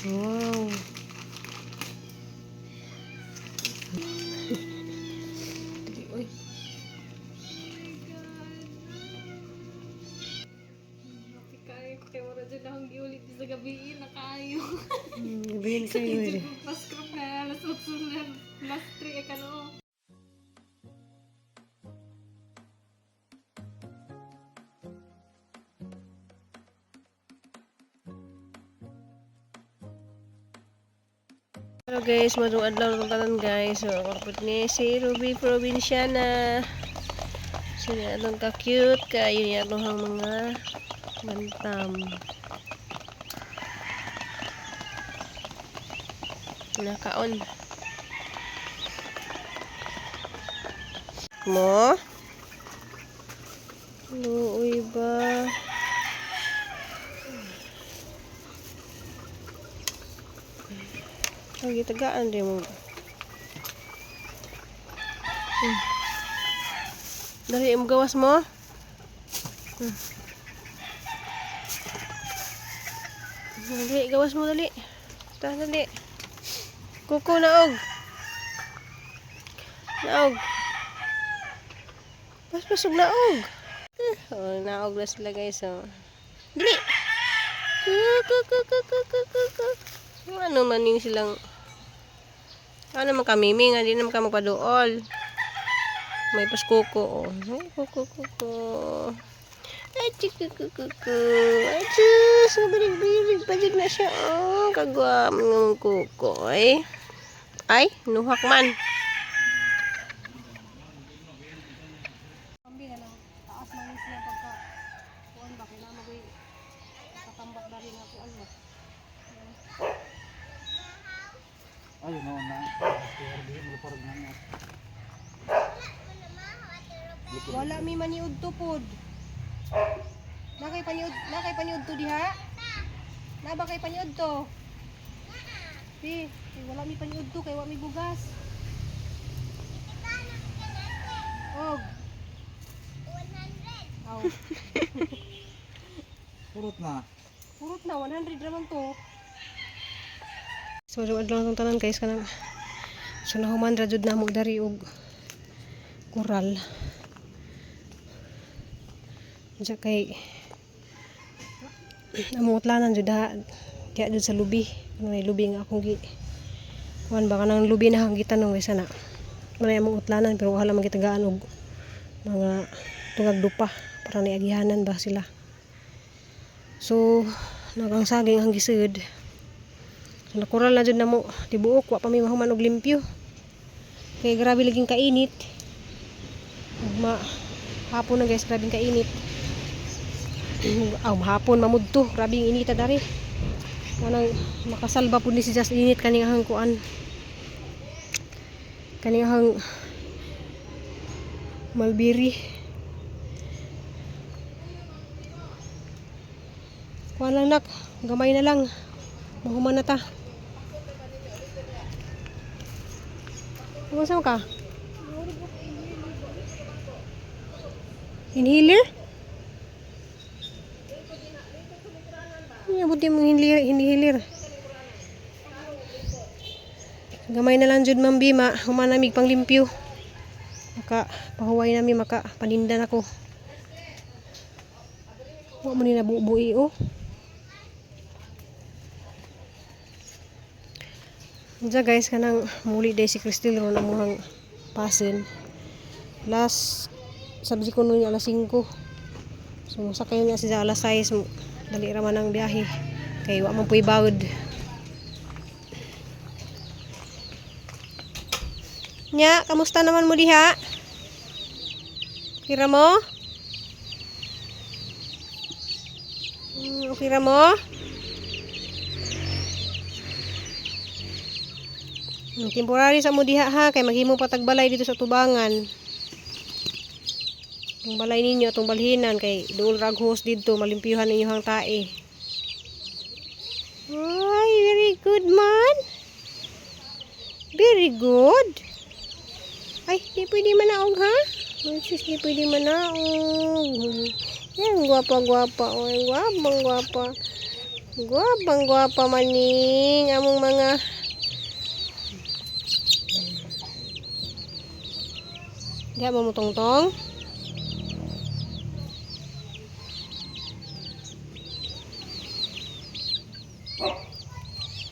Wow. Uy. Kayo ko kay wala dyan akong giulit sa gabi na kayo. Gabihin kayo eh. Mas crop na alas 8 na plus 3 ka no. Hello guys, madung adlaw ng tanan guys. So, kapit ni si Ruby Provinciana. Sila atong ka-cute kayo niya atong mga bantam. Nakaon. Mo? Luoy ba? Lagi tagaan din mo. Dali mo gawas mo. Dali gawas mo dali. Dali. Kuko naog. Naog. Pasog naog. Oh, naog na sila guys. Oh. Dali. Ano man yung silang ano naman kami, nga di naman ka magpaduol. May paskuko, oh. Ay, kuko. Ay, kuko. Ay, Diyos, nabirig-birig pa dyan na siya, oh. Kagwam ng kuko, ay. Ay, nuhak man. Kambi na lang. Taas man yung sila pagka kuan ba kailangan mo katambak na rin ako ano. Ayun na na. Parang na. Wala mi maniud to pod. Nakay paniud to diha? Na ba kay paniud to? Si, wala mi paniud to kay wa mi bugas. Og 100. Aw. Purot na. Purot na 100 raman to. So, adlaw ng tanan guys kanang so nahuman ra jud na mo dari og koral. Diya kay amutlanan jud ha diya jud sa lubi. May lubi nga akong gi kuan ba kanang lubi na hang gitanong guys ana. Manay among utlanan pero wala man gitagaan og mga tungag dupa para niagihanan ba sila. So nagang saging ang gisud. Nakural na dyan na mo tibuok, wa pa may mahuman og limpyo kaya grabe laging kainit hapon na guys, grabe kainit hapon mamudto, grabe yung inita dari kanang makasalba po ni si just init kaningahang kuan kaningahang malbiri kuan lang nak, gamay na lang mahuman na ta. Saan ka? Inhaler? Buti mo inhaler. Gamay na lang jud Ma'am Bima, humanamig pang limpyo. Maka pahuway nami maka panindan ako. Wa mo ni nabubuhi oh. Diya guys kanang muli day si Cristel ron amuhang pasin. Last sabji ko nun alas 5. So sakay niya siya alas 6. Dali ra man ang biyahe. Kay wa man puy bawd. Nya, kamusta naman mo diha? Kira mo? Okay ra mo? Temporary sa mo diha ha kay maghimo pa tagbalay dito sa tubangan. Ang balay ninyo atong balhinan kay duol rag host dito malimpyuhan ninyo hang tae. Ay, very good man. Very good. Ay, di pwede manaog ha? Ay, sis, di pwede manaog. Yan, gwapa-gwapa. Ay, gwapa. Guwapang guwapa maning among mga diha mo tongtong.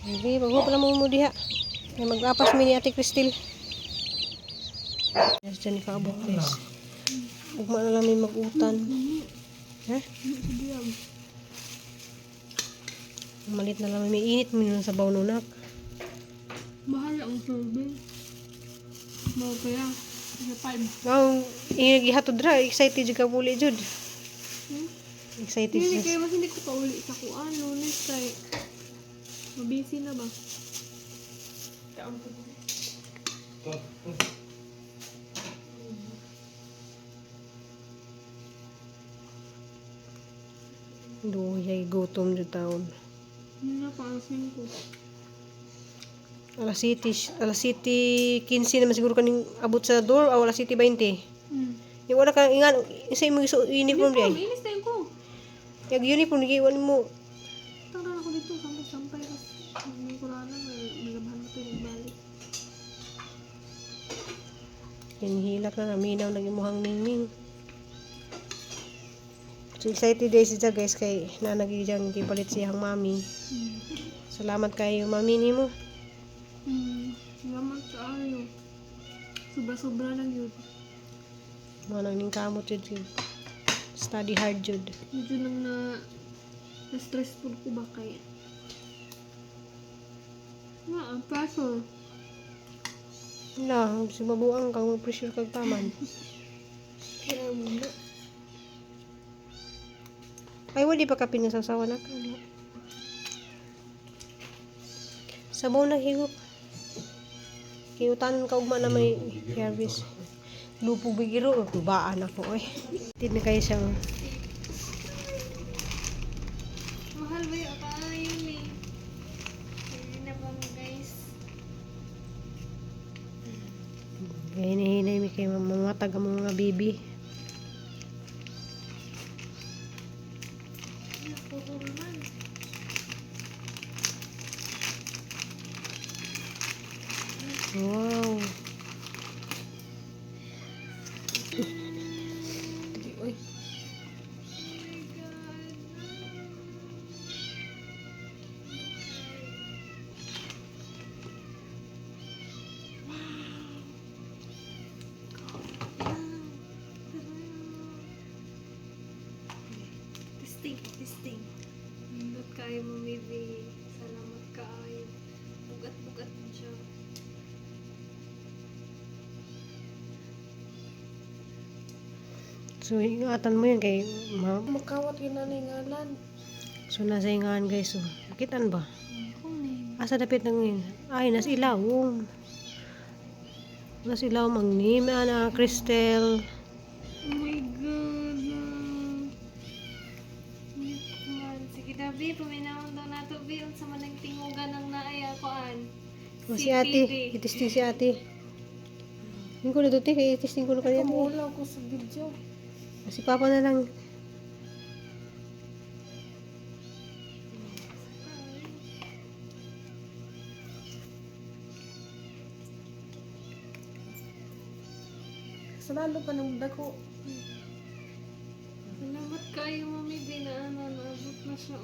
Hindi, bago pala mo diha. Kaya mag-apas mi ni Ate Cristel. Yes, dyan kaabot guys. Ugma na lang may mag-utan. Ha? Malit na lang may init mo sa sabaw nunak. Mahal ang sorbet. Mahal kaya. Isa 5. Ngaw, ihatod ra. Excited jud ka muli jud. Excited Hindi siya. kaya mas hindi ko pa uli sa kuan. Lunes kay mabisi na ba? Kaon ko. Duyay gutom jud taon. Hindi na pansin ko. Alas 7:15 naman siguro kaning abot sa door o alas 7:20. Yung wala kang ingan isa mo uniform di ay. Inis na ko. Yung uniform giwan mo. Tara ako dito. Sampay ka. May kuranan. May labahan mo ito. Balik. Hinihilak na naminaw nang imuhang ningning. So excited day siya guys kay nanagijang gipalit siyang mami. Salamat kayo mami nimo. Salamat sa ayo. Sobra-sobra lang yun. Mga nang ning kamot jud. Study hard jud. Medyo nang na-stressful ko ba kaya? Ang pressure. Wala, si mabuang kang pressure kag taman. Kaya muna. Ay, wali pa ka pinasasawa na. Sabaw na higop. Kinutan ka ugma na may service. Lupog bigiro, tubaan ako eh. Tid na kayo siya. Mahal ba yung akaayon eh? Hindi na ba mo guys? Hinahinay mi kay mamatag ang mga baby. Puro man. Wow. Uy. Testing. Nindot kayo mo, maybe. Salamat kaayo. Bugat-bugat mo siya. So, ingatan mo yun kay Makawat yun na ngalan. So, nasa ingaan guys. So, kitan ba? Kunin. Asa dapit ng yun? Ay, nas ilaw. Nas ilaw mangnim. Ana, Cristel. Oh my God. Man, sige na, B. Puminahon daw na ito, B. Sa manang tingugan ng naaya koan. O, si ate. Itisting si ate. Hindi ko na doon kay itisting ko na kanina. Kamula ko sa video. Si Papa na lang. Salalo pa ng dako. Salamat kayo, Mami. Di na naabot na siya.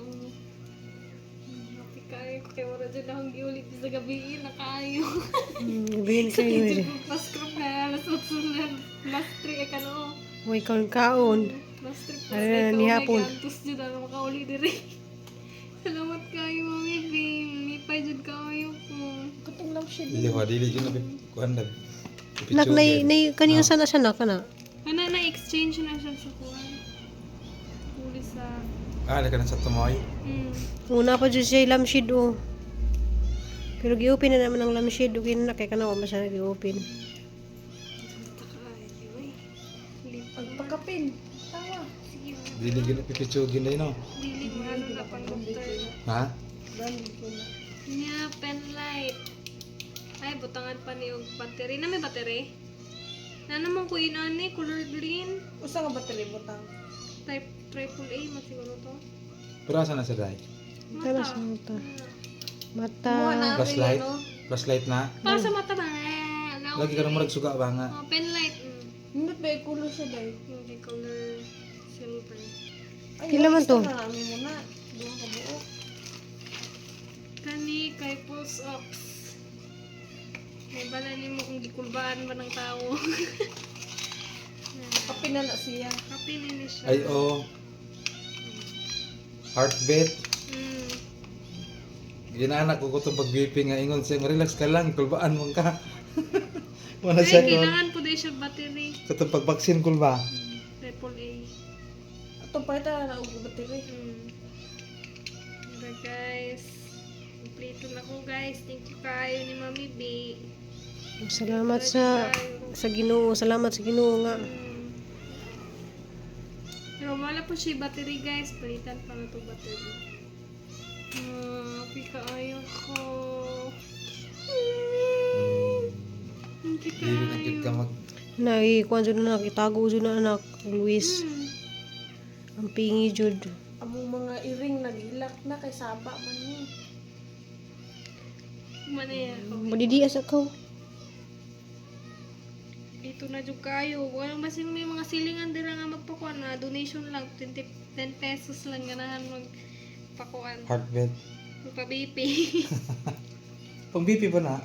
Happy kayo. Kaya wala dyan akong giulit sa gabi. Nakaayo. Gabihin kayo. Dito ko paskrop na alas 8 na. Last 3 ka no. Huwag kaon. Last 3 Ano na, ni hapon. Antos dyan na makauli diri. Salamat kayo, Mami. Lipay dyan kayo po. Katong lang siya. Dili ko dili jud na kuan na. Nak, kanina sana siya na, kana. Ano na, exchange na siya sa kuwan. Huli sa... Ah, ka na sa tumoy. Una pa dyan siya lamshid o. Pero gi-open na naman ang lamshid o na kay kanawa masya na gi-open. Pagpakapin. Tawa. Sige. Dili gina pipitsugin dai no. Dili mo ano na pang doktor. Ha? Nya, pen light. Ay, butangan pa ni og battery. Na may battery? Na naman ko inani, color green. Usa nga battery butang. Type AAA, masiguro to. Pero asa na sa dai? Tama sa mata. Mata. Kumuha na ako Flashlight. yan, no? Flashlight na. Para sa mata ba? Lagi ka na murag suga ba nga. Oh, pen light. Hindi ba yung kulo siya dahil? Hindi color silver. Kila man to? Marami mo na. Doon ka buo. Kani kay Pulse Ox. May bala ni mo kung gikulbaan ba ng tao. Kapi na na siya. Kapili ni siya. Ay, oh. Heartbeat. Mm. Ginaanak ko ko itong pag-BP nga ingon siya. Relax ka lang, kulbaan mo ka. Wala Ay, siya ko. kailangan po din siya battery. Sa itong pag-vaccine kulba. Triple A. Itong palita na ugo battery. Diba guys? Kompleto na ko guys. Thank you kayo ni Mami B. Salamat sa Ginoo. Salamat sa Ginoo nga. Pero wala po siya battery guys. Palitan pa na to battery. Happy kaayo ko. Thank you Hindi na kayo. ka mag... Naikuan jud na itago jud na anak Luis. Ang pingi jud. Among mga iring nagilak na kay saba man ni. Manaya ako. Madidias ako. Ito na jud kayo. Wala masin may mga silingan dira nga magpakuan na donation lang 10 pesos lang ganahan magpakuan. Heartbeat. Magpa BP. Pang BP ba na?